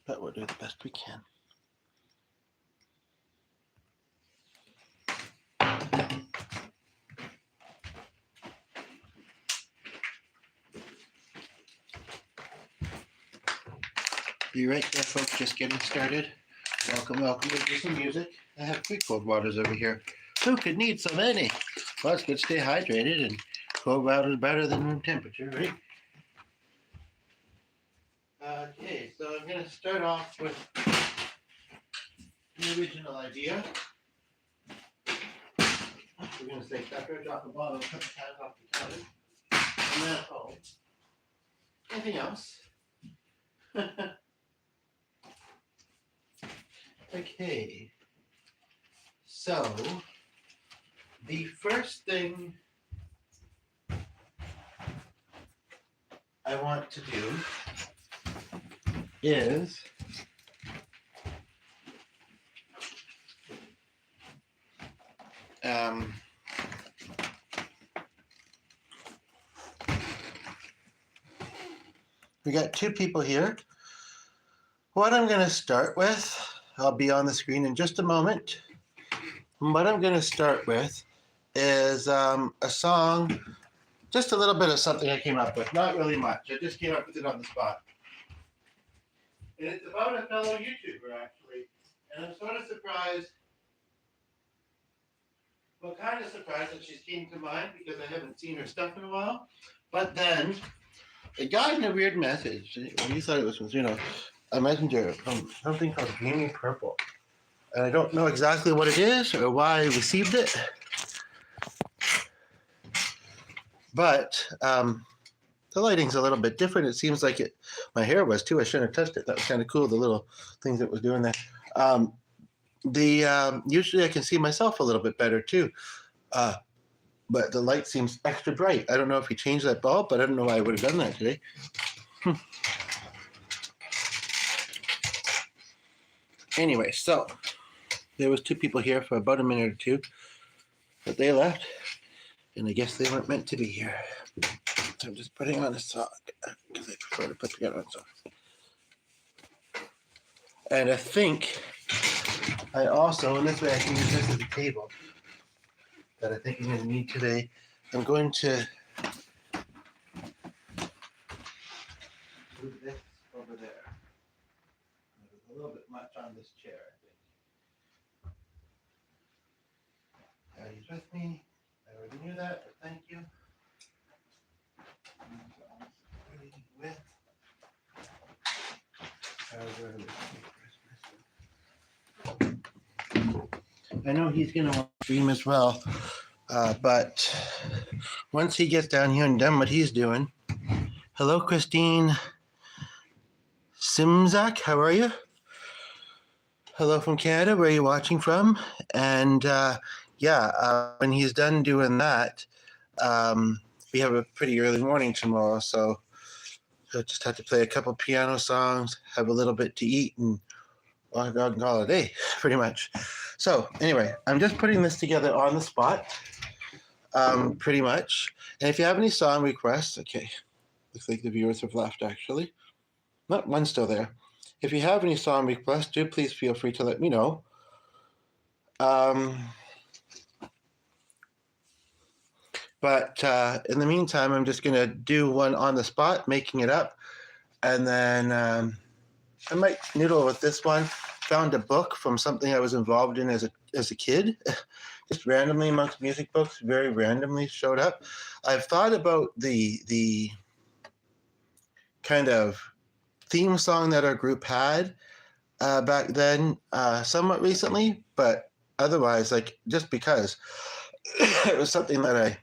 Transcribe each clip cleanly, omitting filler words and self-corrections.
but we'll do the best we can. Be right there, folks. Just getting started. Welcome, welcome to Do Some Music. I have 3 cold waters over here. Who could need so many? Well, it's good to stay hydrated, and cold water is better than room temperature, right? Okay, so I'm going to start off with the original idea. We're going to say pepper, drop a bottle, cut the cat off the counter, and then anything else? Okay, so the first thing I want to do is we got 2 people here. What I'm going to start with, I'll be on the screen in just a moment. What I'm going to start with is a song, just a little bit of something I came up with, not really much. I just came up with it on the spot. And it's about a fellow YouTuber, actually. And I'm sort of surprised, well, kind of surprised that she's came to mind because I haven't seen her stuff in a while. But then it got in a weird message. When you thought it was, a messenger from something called Dreamy Purple. And I don't know exactly what it is or why I received it. But the lighting's a little bit different. It seems like my hair was too. I shouldn't have touched it. That was kind of cool, the little things it was doing there. Usually I can see myself a little bit better too. But the light seems extra bright. I don't know if he changed that bulb, but I don't know why I would have done that today. Anyway, so there was 2 people here for about a minute or 2, but they left, and I guess they weren't meant to be here. So I'm just putting on a sock because I prefer to put together on socks. And I think I also, and this way I can use this as a table that I think I'm going to need today. I'm going to move this over there. There's a little bit much on this chair, I think. He's with me. I already knew that, but thank you. I know he's going to want to stream as well, but once he gets down here and done what he's doing. Hello, Christine Simzak, how are you? Hello from Canada, where are you watching from? And when he's done doing that, we have a pretty early morning tomorrow, so I'll just have to play a couple piano songs, have a little bit to eat, and I'll call it a day, pretty much. So anyway, I'm just putting this together on the spot, pretty much. And if you have any song requests, okay, looks like the viewers have left, actually. Not one's still there. If you have any song requests, do please feel free to let me know. But in the meantime, I'm just going to do one on the spot, making it up. And then I might noodle with this one. Found a book from something I was involved in as a kid. Just randomly amongst music books, very randomly showed up. I've thought about the kind of theme song that our group had back then somewhat recently, but otherwise, like, just because it was something that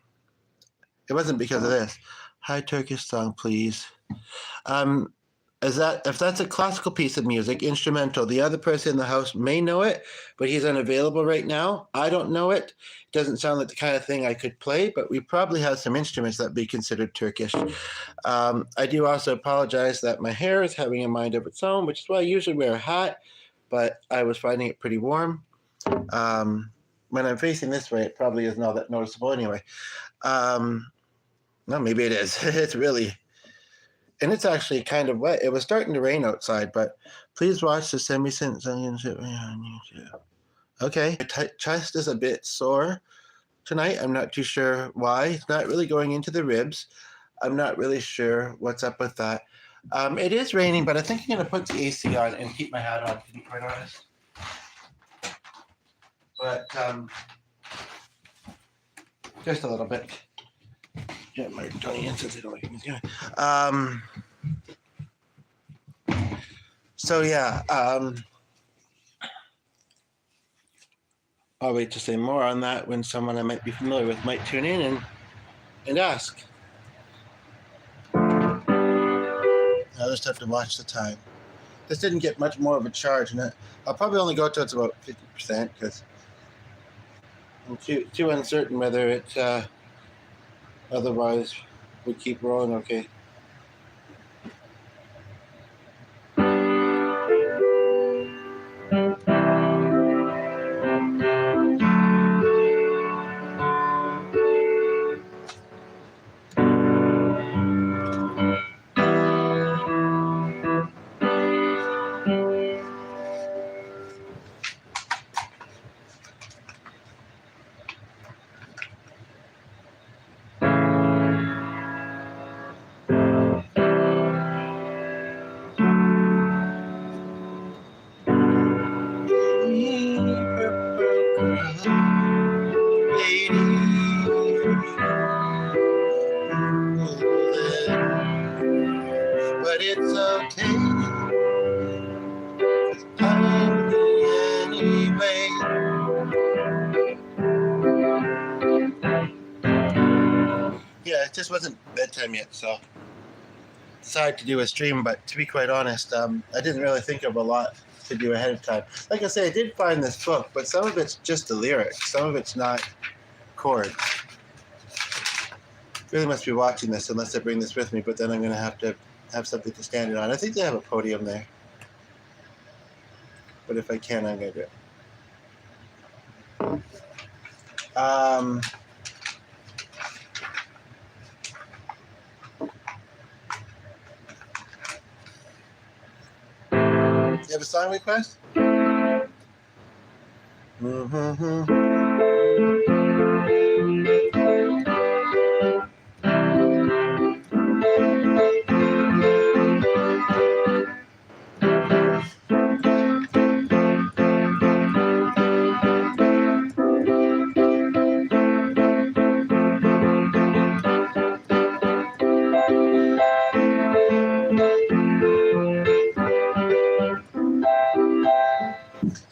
it wasn't because of this. Hi, Turkish song, please. If that's a classical piece of music, instrumental, the other person in the house may know it, but he's unavailable right now. I don't know it. It doesn't sound like the kind of thing I could play, but we probably have some instruments that be considered Turkish. I do also apologize that my hair is having a mind of its own, which is why I usually wear a hat, but I was finding it pretty warm. When I'm facing this way, it probably isn't all that noticeable anyway. No, maybe it is. It's really And it's actually kind of wet. It was starting to rain outside, but please watch the semi-sentence on YouTube. Okay, my chest is a bit sore tonight. I'm not too sure why. It's not really going into the ribs. I'm not really sure what's up with that. It is raining, but I think I'm going to put the AC on and keep my hat on, to be quite honest. But just a little bit. Get my Tony in since I don't like him. So yeah, I'll wait to say more on that when someone I might be familiar with might tune in and ask. I'll just have to watch the time. This didn't get much more of a charge, and I'll probably only go to it's about 50% because I'm too uncertain whether it otherwise would keep rolling okay. But it's okay. Anyway. Yeah, it just wasn't bedtime yet, so decided to do a stream. But to be quite honest, I didn't really think of a lot to do ahead of time. Like I say, I did find this book, but some of it's just the lyrics. Some of it's not chords. Really must be watching this unless I bring this with me, but then I'm going to have something to stand it on. I think they have a podium there. But if I can, I'm going to do it. You have a song request?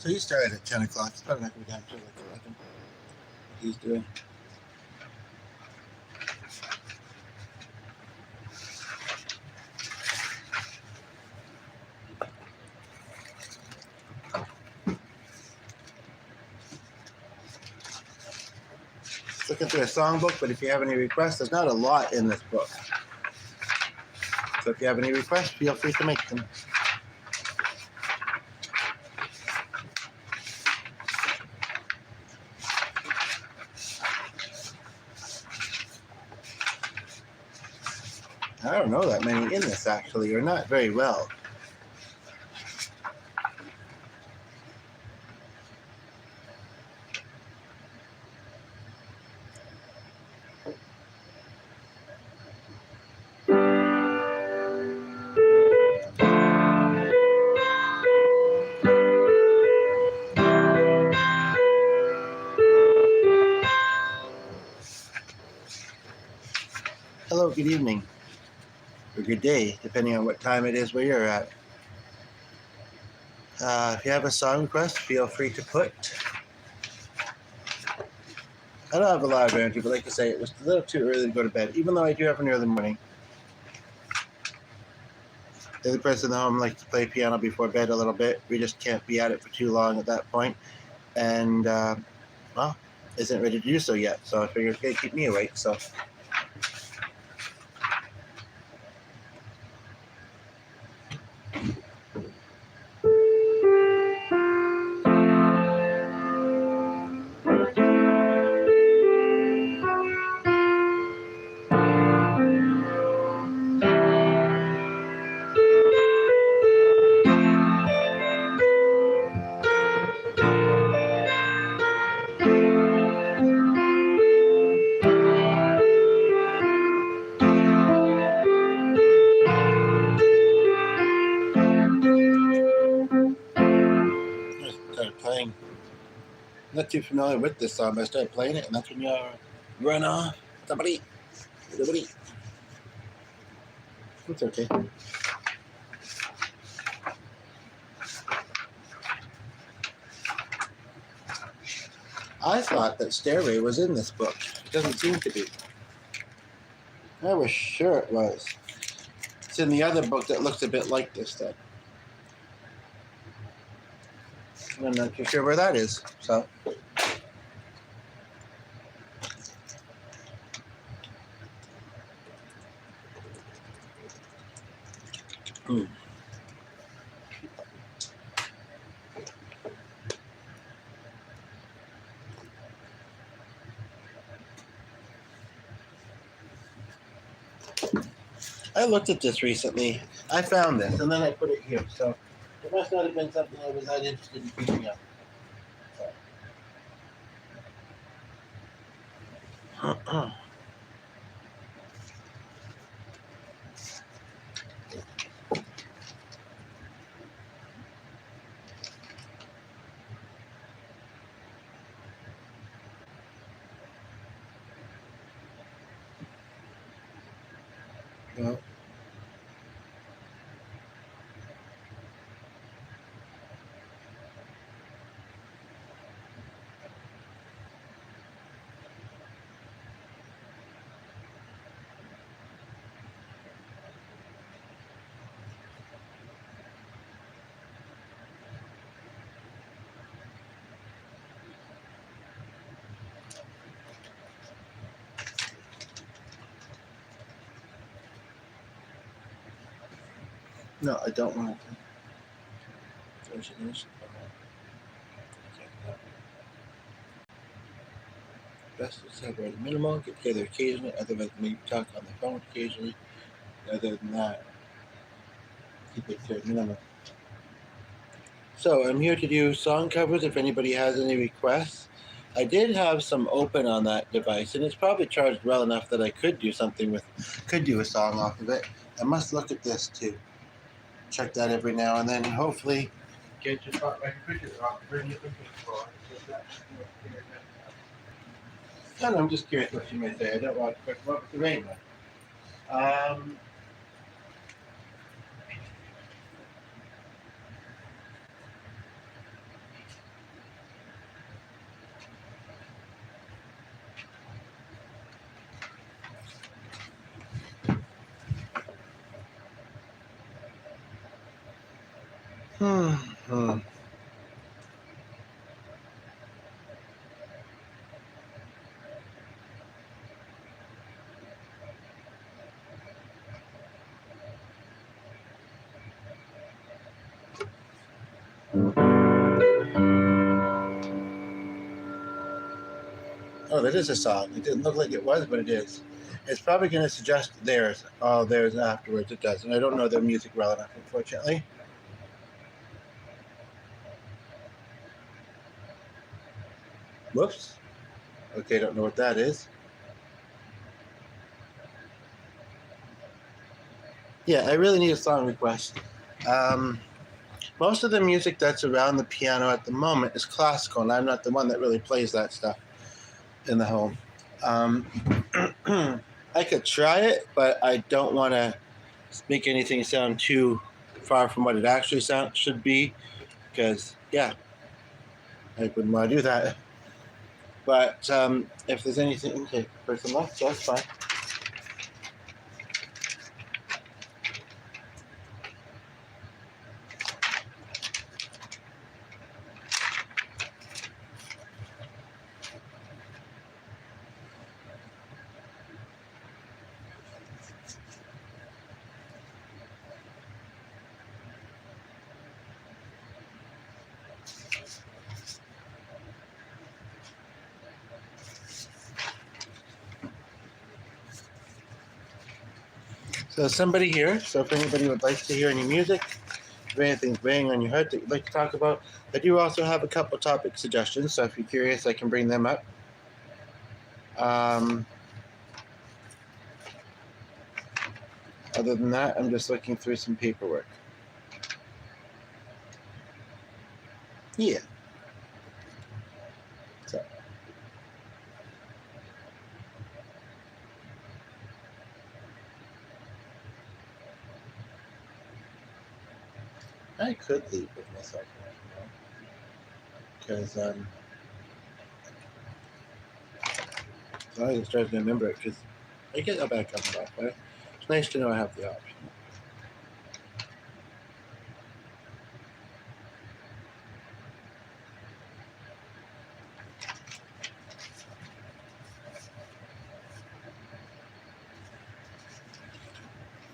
So he started at 10 o'clock. It's probably not going to be down until like 11. What he's doing. Looking through a songbook, but if you have any requests, there's not a lot in this book. So if you have any requests, feel free to make them. I don't know that many in this, actually, or not very well. Hello, good evening, or good day, depending on what time it is where you're at. If you have a song request, feel free to put. I don't have a lot of energy, but like I say, it was a little too early to go to bed, even though I do have an early morning. The other person at home likes to play piano before bed a little bit. We just can't be at it for too long at that point. And, well, isn't ready to do so yet. So I figured, okay, keep me awake. So. Not too familiar with this song, but I started playing it, and that's when you run off. Somebody. It's okay. I thought that Stairway was in this book. It doesn't seem to be. I was sure it was. It's in the other book that looks a bit like this, then. I'm not too sure where that is. So. I looked at this recently. I found this, and then I put it here. So it must not have been something I was that interested in picking up. So. No. No, I don't want to. Best to separate minimal, get together occasionally, otherwise maybe talk on the phone occasionally. Other than that, keep it to a minimum. So I'm here to do song covers if anybody has any requests. I did have some open on that device, and it's probably charged well enough that I could do a song off of it. I must look at this too. Check that every now and then, and hopefully get your spot right picture off. Bring your picture for. And I'm just curious what you may say. I don't want to come up with the rainbow. Hmm. Oh, that is a song. It didn't look like it was, but it is. It's probably going to suggest theirs. Oh, theirs afterwards. It does. And I don't know their music well enough, unfortunately. Whoops. Okay, don't know what that is. Yeah, I really need a song request. Most of the music that's around the piano at the moment is classical, and I'm not the one that really plays that stuff in the home. I could try it, but I don't want to make anything sound too far from what it actually should be, because yeah, I wouldn't want to do that. But if there's anything, okay, person left, so that's fine. So somebody here. So if anybody would like to hear any music, if anything's weighing on your heart that you'd like to talk about, I do also have a couple topic suggestions. So if you're curious, I can bring them up. Other than that, I'm just looking through some paperwork. Yeah. So. I could leave with myself, because as long as it tries to remember it, because I get that back up and off, but it's nice to know I have the option.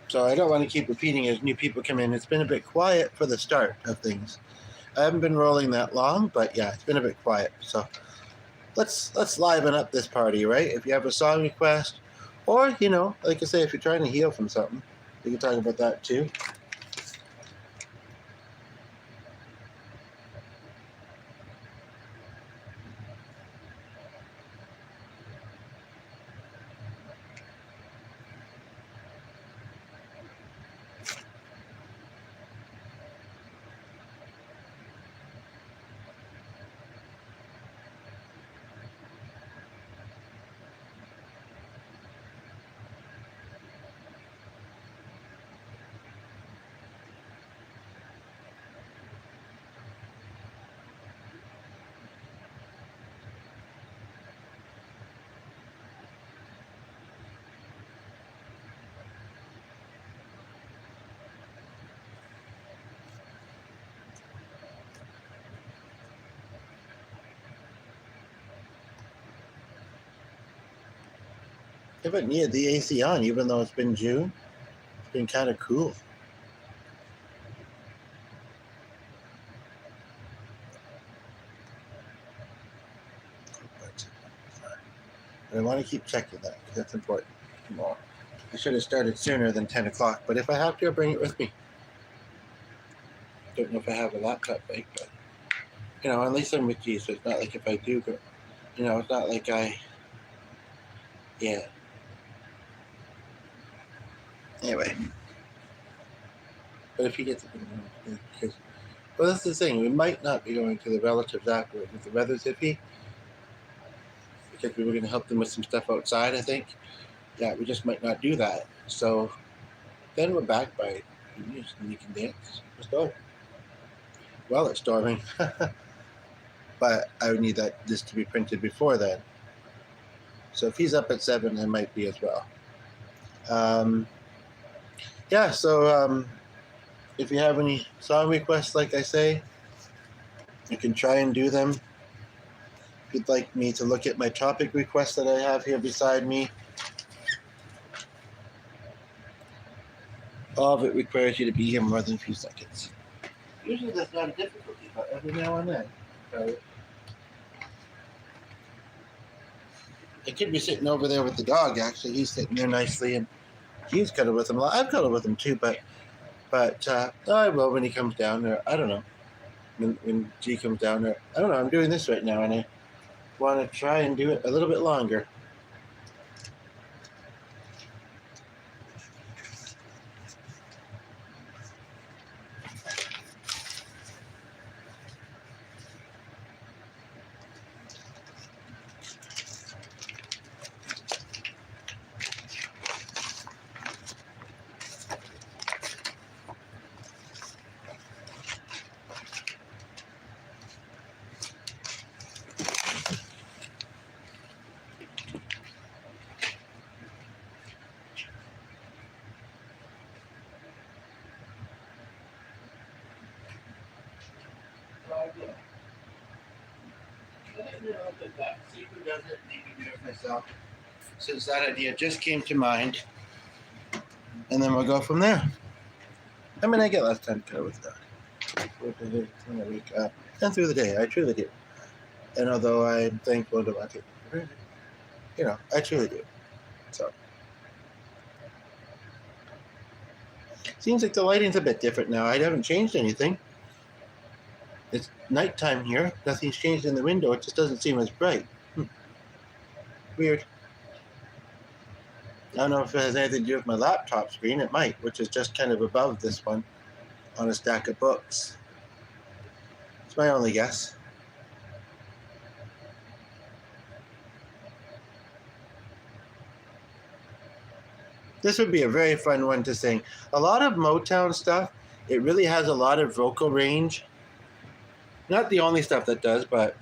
So I don't want to keep repeating as new people come in. It's been a bit quiet for the start of things. I haven't been rolling that long, but yeah, it's been a bit quiet. So let's liven up this party, right? If you have a song request, or like I say, if you're trying to heal from something, we can talk about that too. I haven't needed the AC on, even though it's been June. It's been kind of cool. But I want to keep checking that because that's important. More. I should have started sooner than 10 o'clock, but if I have to, I'll bring it with me. Don't know if I have a laptop bag, but at least I'm with you, so it's not like if I do go, it's not like yeah. Anyway, but if you get to, because, well, that's the thing. We might not be going to the relatives afterwards if the weather's iffy, because we were going to help them with some stuff outside. I think, yeah, we just might not do that. So then we're back by you can dance. Let's go. Well, it's storming, but I would need this to be printed before then. So if he's up at 7, I might be as well. Yeah, so if you have any song requests, like I say, you can try and do them. If you'd like me to look at my topic requests that I have here beside me, all of it requires you to be here more than a few seconds. Usually that's not a difficulty, but every now and then. So I could be sitting over there with the dog, actually. He's sitting there nicely, and he's cuddled with him a lot. I've cuddled with him too, but I will when he comes down there. I don't know. When G comes down there. I don't know. I'm doing this right now, and I want to try and do it a little bit longer. See who does it, maybe do it myself. Since that idea just came to mind, and then we'll go from there. I mean, I get less time to go with that when I wake up and through the day. I truly do. And although I'm thankful to watch it, I truly do. So seems like the lighting's a bit different now. I haven't changed anything. It's nighttime here. Nothing's changed in the window. It just doesn't seem as bright. Weird. I don't know if it has anything to do with my laptop screen. It might, which is just kind of above this one on a stack of books. It's my only guess. This would be a very fun one to sing. A lot of Motown stuff, it really has a lot of vocal range. Not the only stuff that does, but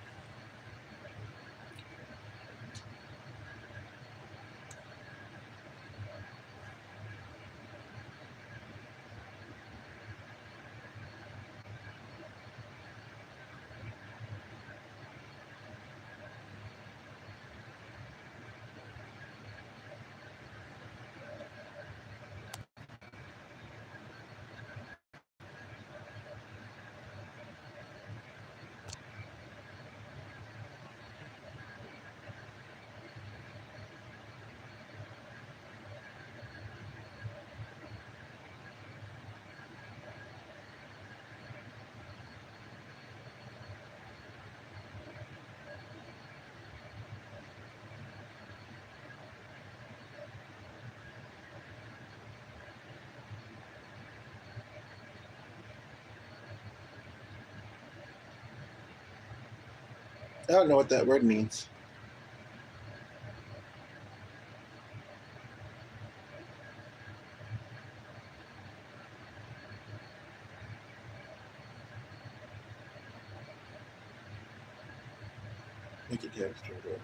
I don't know what that word means. Make it demonstrated.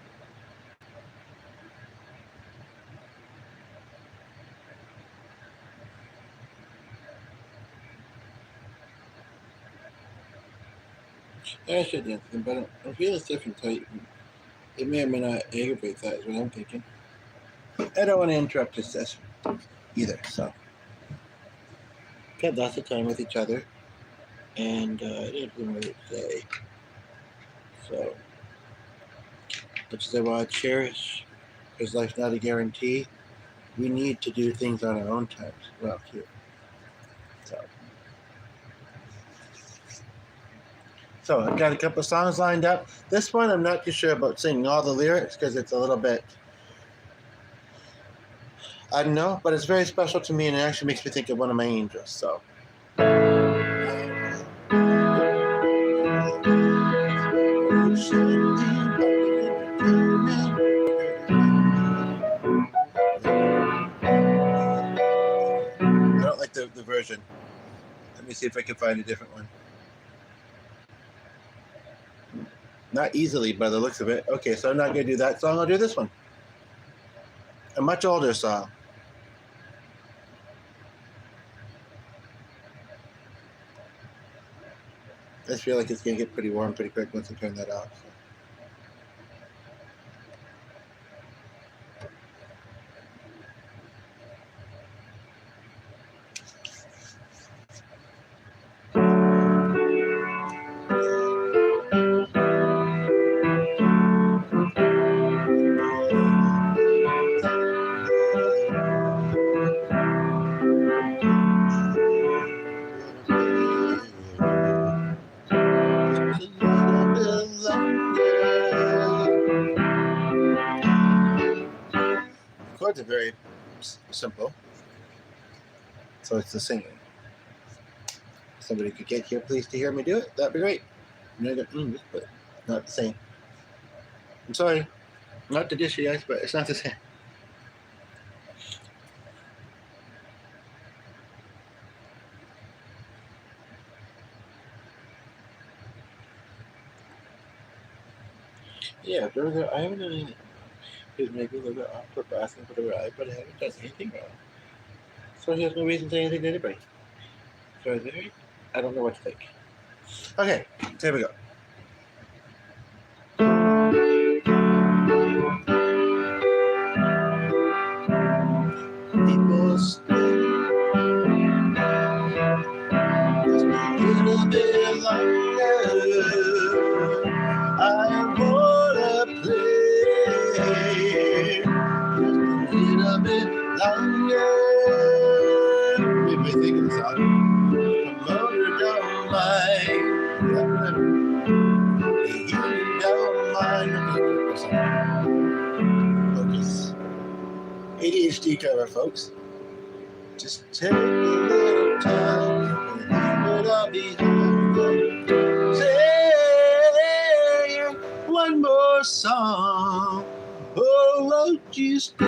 I should dance them, but I feel it's different type. It may or may not aggravate that, is what I'm thinking. I don't want to interrupt this session either, so. Got lots of time with each other, and I didn't really say. So, much as I want to cherish, because life's not a guarantee, we need to do things on our own terms. Well, too. So I've got a couple of songs lined up. This one I'm not too sure about singing all the lyrics because it's a little bit, I don't know, but it's very special to me and it actually makes me think of one of my angels. So. I don't like the version. Let me see if I can find a different one. Not easily by the looks of it. Okay, so I'm not going to do that song. I'll do this one. A much older song. I just feel like it's going to get pretty warm pretty quick once I turn that off. So. Chords are very simple, so it's the singing. If somebody could get here, please, to hear me do it. That'd be great. I'm gonna go English, but not the same. I'm sorry, not to dish you guys, but it's not the same. Yeah, I haven't done anything. He's maybe a little bit awkward for asking for the ride, but I haven't done anything wrong. So he has no reason to say anything to anybody. So I don't know what to think. Okay, here we go. People stay just a little bit longer. I wanna play just a little bit longer. You may think of the song. Promoter don't mind. You don't mind. Focus. ADHD cover, folks. Just take a little time and I'll be home. Say one more song. Oh, won't you stay?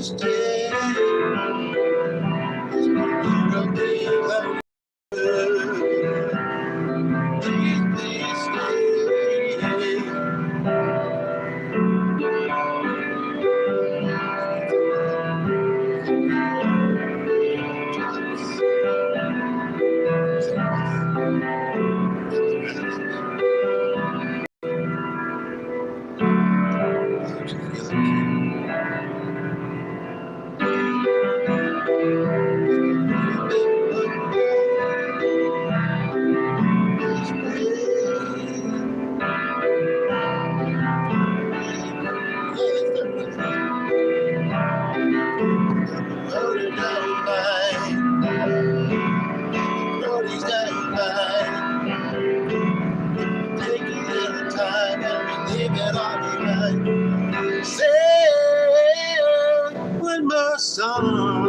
stay. Please, please stay. One more song.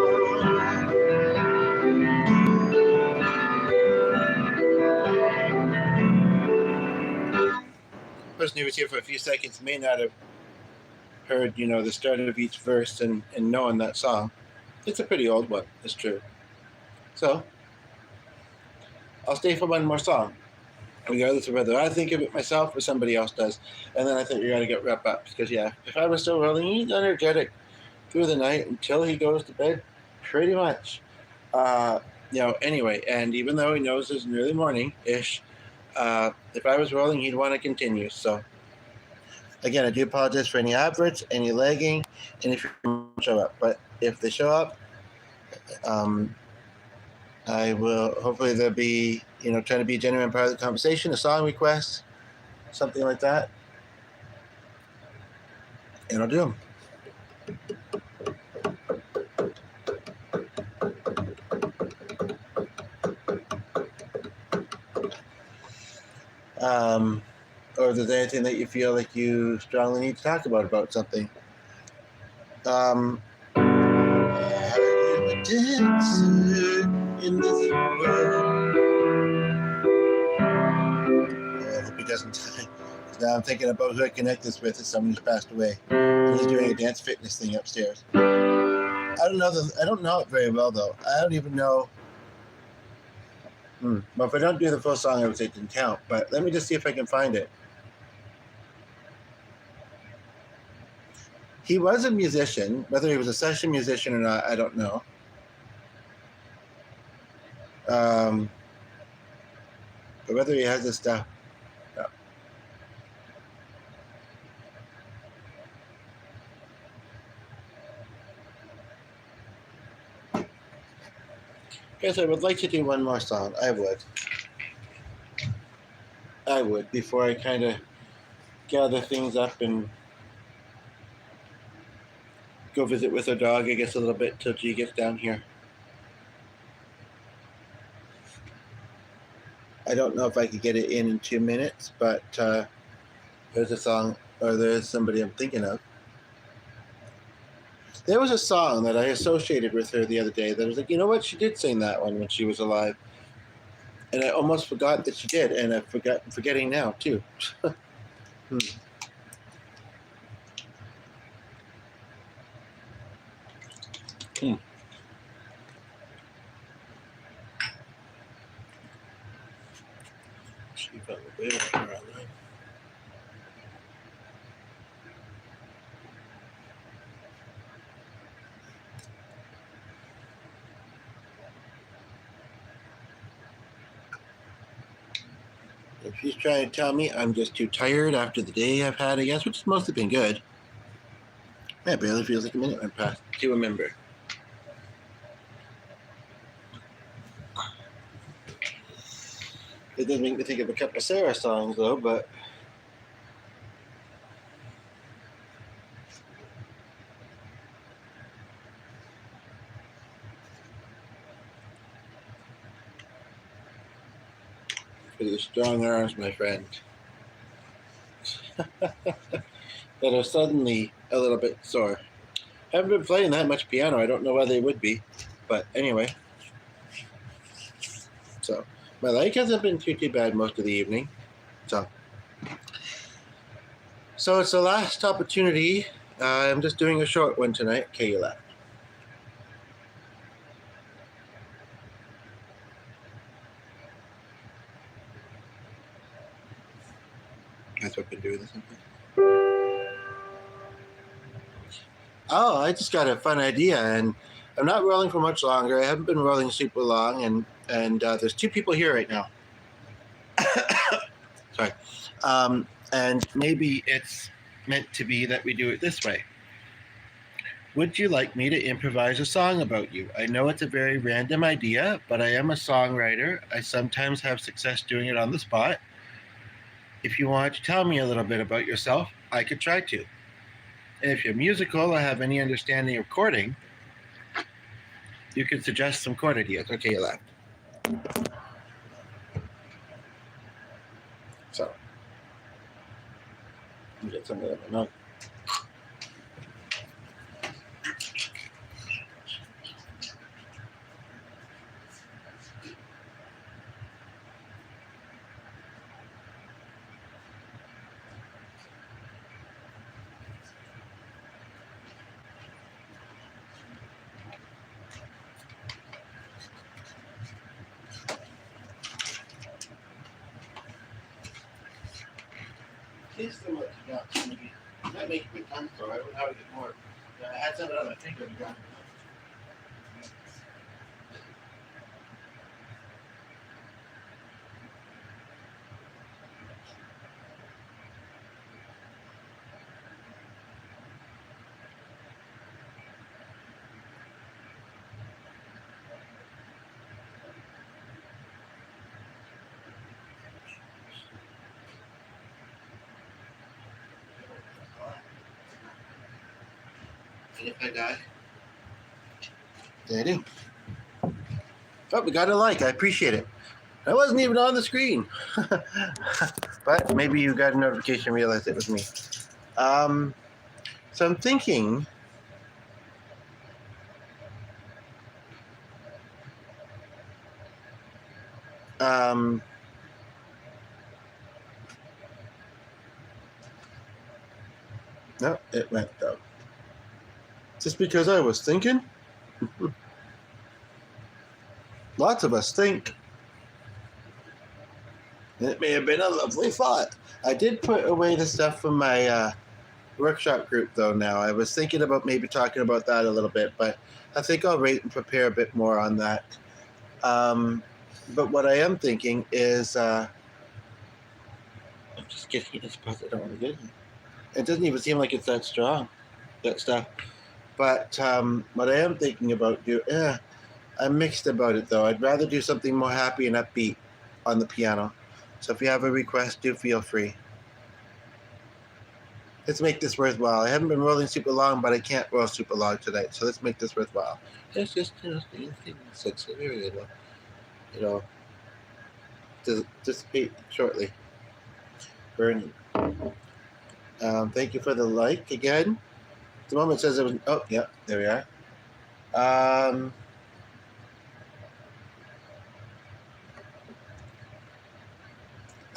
Person who was here for a few seconds may not have heard, the start of each verse and knowing that song. It's a pretty old one, it's true. So, I'll stay for one more song, regardless of whether I think of it myself or somebody else does. And then I think we got to get wrapped up because, if I was still rolling, he's energetic through the night until he goes to bed, pretty much. Anyway, and even though he knows it's an early morning-ish, if I was rolling, he'd want to continue. So, again, I do apologize for any adverts, any lagging, and if you don't show up. But if they show up, I will, hopefully there'll be, trying to be a genuine part of the conversation, a song request, something like that. And I'll do them. Or if there's anything that you feel like you strongly need to talk about something. Are you a dancer in this world? I hope he doesn't die. Because now I'm thinking about who I connect this with as someone who's passed away. And he's doing a dance fitness thing upstairs. I don't know it very well though. I don't even know. Well, if I don't do the full song, I would say it didn't count. But let me just see if I can find it. He was a musician. Whether he was a session musician or not, I don't know. But whether he has this stuff, no. Guys, I would like to do one more song. I would, before I kind of gather things up and go visit with our dog, I guess, a little bit till G gets down here. I don't know if I could get it in 2 minutes, but there's a song, or there's somebody I'm thinking of. There was a song that I associated with her the other day that was like, you know what, she did sing that one when she was alive. And I almost forgot that she did, and I'm forgetting now, too. She felt a bit of around that. If she's trying to tell me I'm just too tired after the day I've had, I guess, which has mostly been good. It barely feels like a minute went past to remember. It did make me think of a couple of Sarah songs, though, but for the strong arms, my friend, that are suddenly a little bit sore. I haven't been playing that much piano. I don't know why they would be, but anyway. So my leg hasn't been too bad most of the evening. So it's the last opportunity. I'm just doing a short one tonight. Okay, you left. so I can do this. Oh, I just got a fun idea, and I'm not rolling for much longer. I haven't been rolling super long, and there's two people here right now. Sorry. And maybe it's meant to be that we do it this way. Would you like me to improvise a song about you? I know it's a very random idea, but I am a songwriter. I sometimes have success doing it on the spot. If you want to tell me a little bit about yourself, I could try to. And if you're musical or have any understanding of chording, you could suggest some chord ideas. Okay, you left. So, let me get some of that note. Taste them like you got some of these. That makes me tongue sore. I don't know how to get more. I had some of it on my finger. And if I die, there I do. Oh, we got a like. I appreciate it. I wasn't even on the screen. But maybe you got a notification and realized it was me. So I'm thinking no, it went though. Just because I was thinking? Lots of us think. And it may have been a lovely thought. I did put away the stuff from my workshop group, though, now. I was thinking about maybe talking about that a little bit, but I think I'll wait and prepare a bit more on that. But what I am thinking is, I'm just getting this part I don't want to get in. It doesn't even seem like it's that strong, that stuff. But what I am thinking about I'm mixed about it, though. I'd rather do something more happy and upbeat on the piano. So if you have a request, do feel free. Let's make this worthwhile. I haven't been rolling super long, but I can't roll super long tonight. So let's make this worthwhile. Let's just, dissipate shortly. Burning. Thank you for the like again. The moment says it was. Oh, yeah, there we are.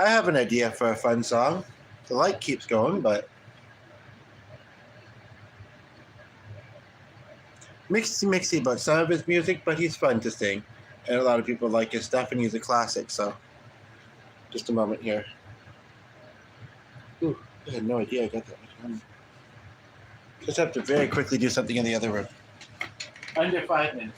I have an idea for a fun song. The light keeps going, but mixy about some of his music, but he's fun to sing, and a lot of people like his stuff, and he's a classic. So, just a moment here. Ooh, I had no idea I got that much. Just have to very quickly do something in the other room. Under 5 minutes.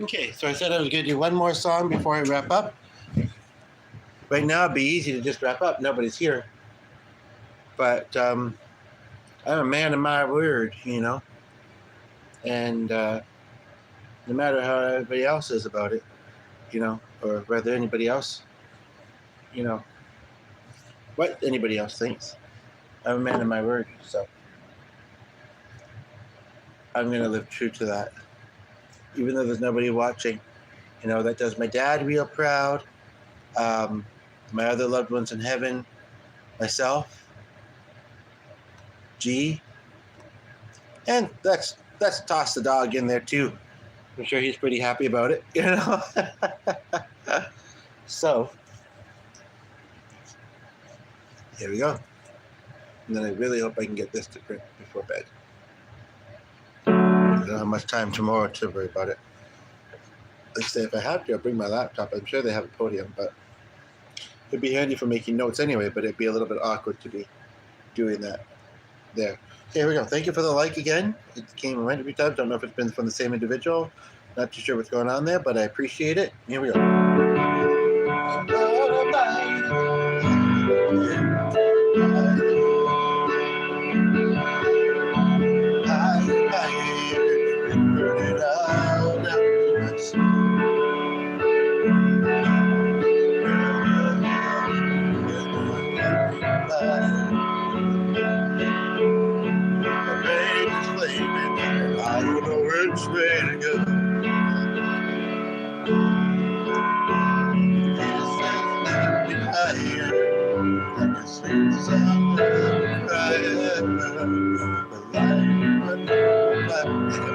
Okay, so I said I was going to do one more song before I wrap up. Right now, it'd be easy to just wrap up. Nobody's here. But I'm a man of my word, And no matter how everybody else is about it, or whether anybody else, what anybody else thinks, I'm a man of my word. So I'm going to live true to that. Even though there's nobody watching, that does my dad real proud. My other loved ones in heaven, myself, G, and let's toss the dog in there too. I'm sure he's pretty happy about it, So Here we go. And then I really hope I can get this to print before bed. I don't have much time tomorrow to worry about it. Let's say if I have to, I'll bring my laptop. I'm sure they have a podium, but it'd be handy for making notes anyway, but it'd be a little bit awkward to be doing that there. Okay, here we go. Thank you for the like again. It came and went every time. Don't know if it's been from the same individual. Not too sure what's going on there, but I appreciate it. Here we go. I don't know which way to go.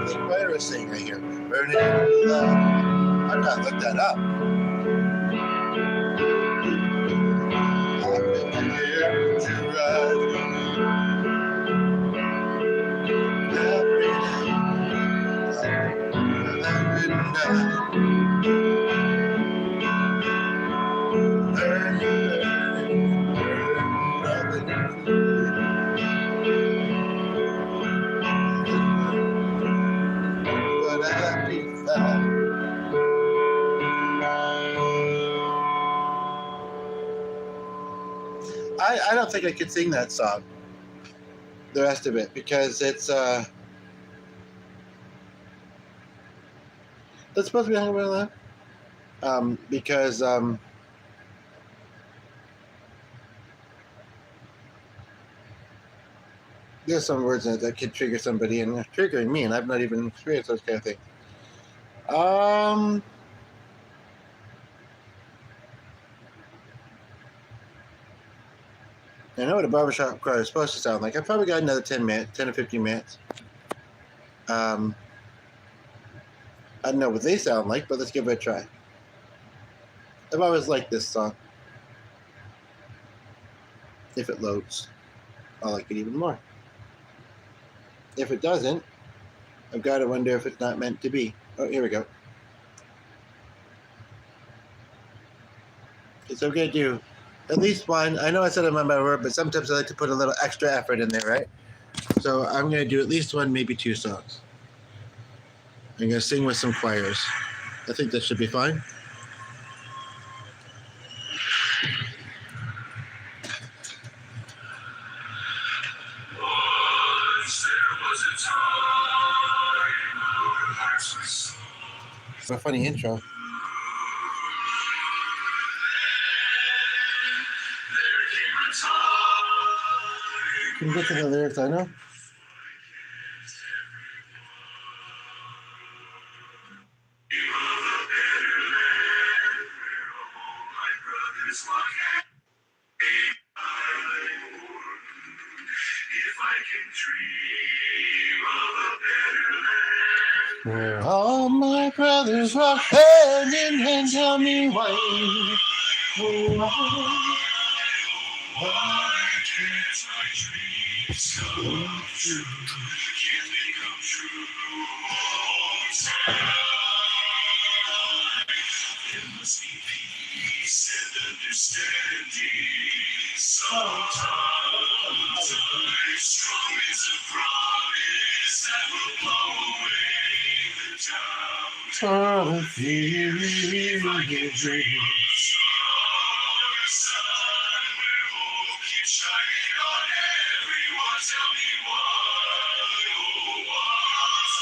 The choir is saying right here, burning love. I've not looked that up. I've been here to ride. Every I don't think I could sing that song, the rest of it, because it's that's supposed to be Hung by the Lamb. Because there's some words in it that could trigger somebody, and triggering me, and I've not even experienced those kind of things. I know what a barbershop choir is supposed to sound like. I've probably got another 10 or 15 minutes. I don't know what they sound like, but let's give it a try. I've always liked this song. If it loads, I'll like it even more. If it doesn't, I've got to wonder if it's not meant to be. Oh, here we go. So I'm going to do at least one. I know I said I'm on my word, but sometimes I like to put a little extra effort in there, right? So I'm going to do at least one, maybe two songs. I'm going to sing with some choirs. I think that should be fine. A funny intro. Can you get to the lyrics? I know. Where all my brothers walk hand in hand, tell me why. Why can't my dreams come true? Can't they come true? There must be peace and understanding. Sometimes life's strong is a promise that will blow away the doubt. Turn a fear like a dream. Tell me why, oh why,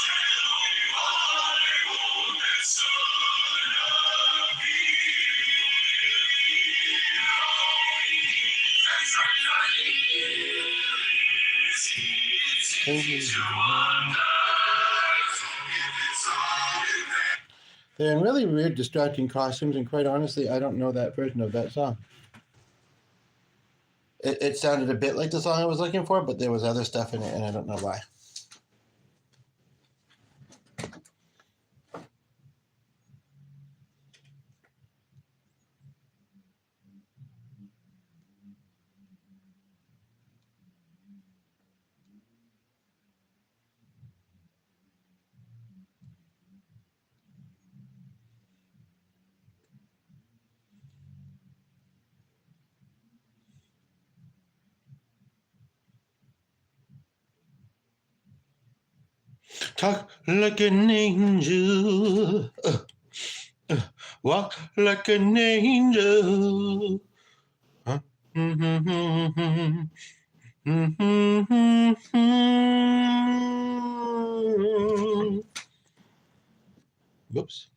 tell me why won't that sun appear? That's they're in really weird, distracting costumes, and quite honestly, I don't know that version of that song. It sounded a bit like the song I was looking for, but there was other stuff in it, and I don't know why. Talk like an angel. Walk like an angel. Huh? Whoops.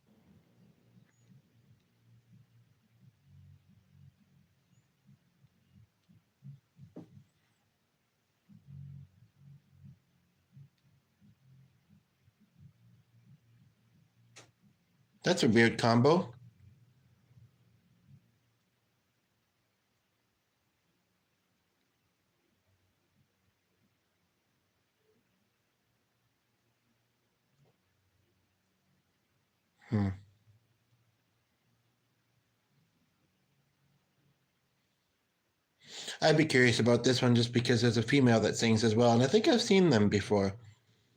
That's a weird combo. I'd be curious about this one just because there's a female that sings as well, and I think I've seen them before.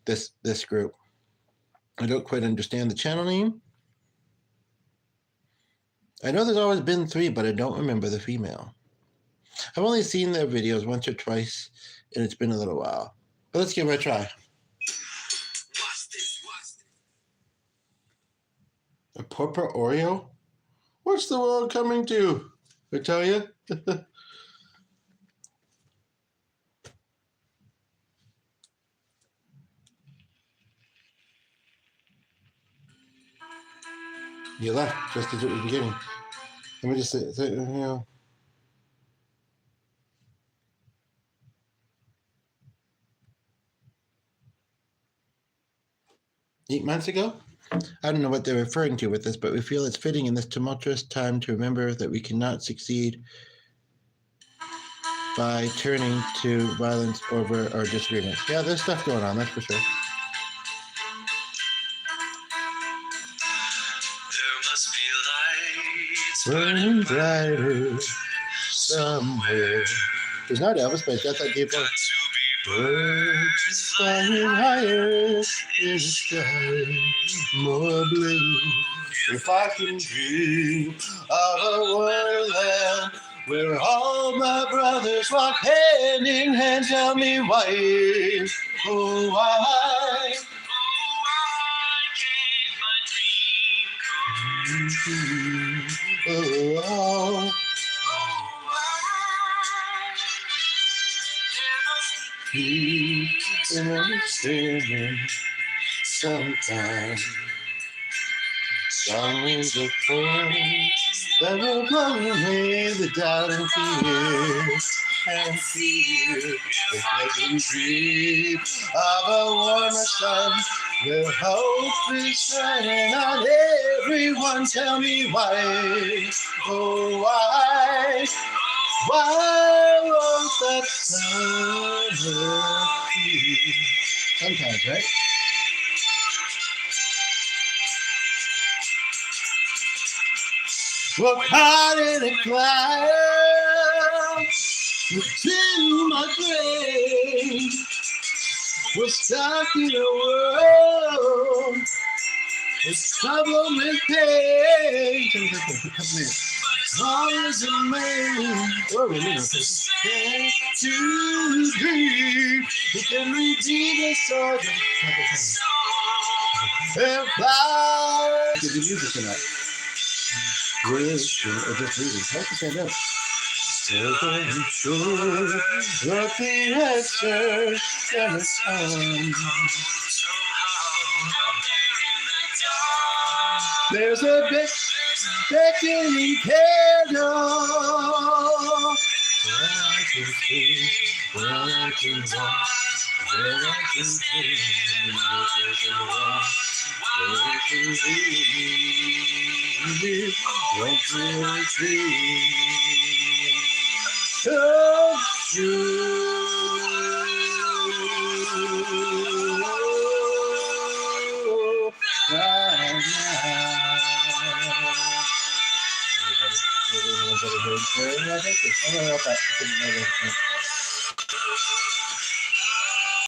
This group. I don't quite understand the channel name. I know there's always been 3, but I don't remember the female. I've only seen their videos once or twice, and it's been a little while. But let's give it a try. A Purple Oreo? What's the world coming to? I tell you. You left just as it was beginning. Let me just say, you know. 8 months ago? I don't know what they're referring to with this, but we feel it's fitting in this tumultuous time to remember that we cannot succeed by turning to violence over our disagreements. Yeah, there's stuff going on, that's for sure. There must be lights burning brighter somewhere. There's not Elvis, but it's got that deep voice. Birds flying higher in the sky, more blue. If I can dream of a wonderland where all my brothers walk hand in hand, tell me why, oh why can't my dream come true? Oh, peace and understanding sometimes. Strong winds of force that will blow away the doubt and fear. And fear, if I can dream of a warmer sun, where hope is shining on everyone. Tell me why, oh why won't that sun appear? Sometimes, right? We're caught in a cloud within my brain. We're stuck in a world. It's trouble with pain. Long as a man to dream, he can redeem the soul and fly. Did you music tonight? Question or just reading? How to stand up? Still I'm sure that the answer never comes. There's a beckoning candle where I can see, where I can walk, where I can see, where I can walk, where I can see. Don't really see. Don't you? Right now.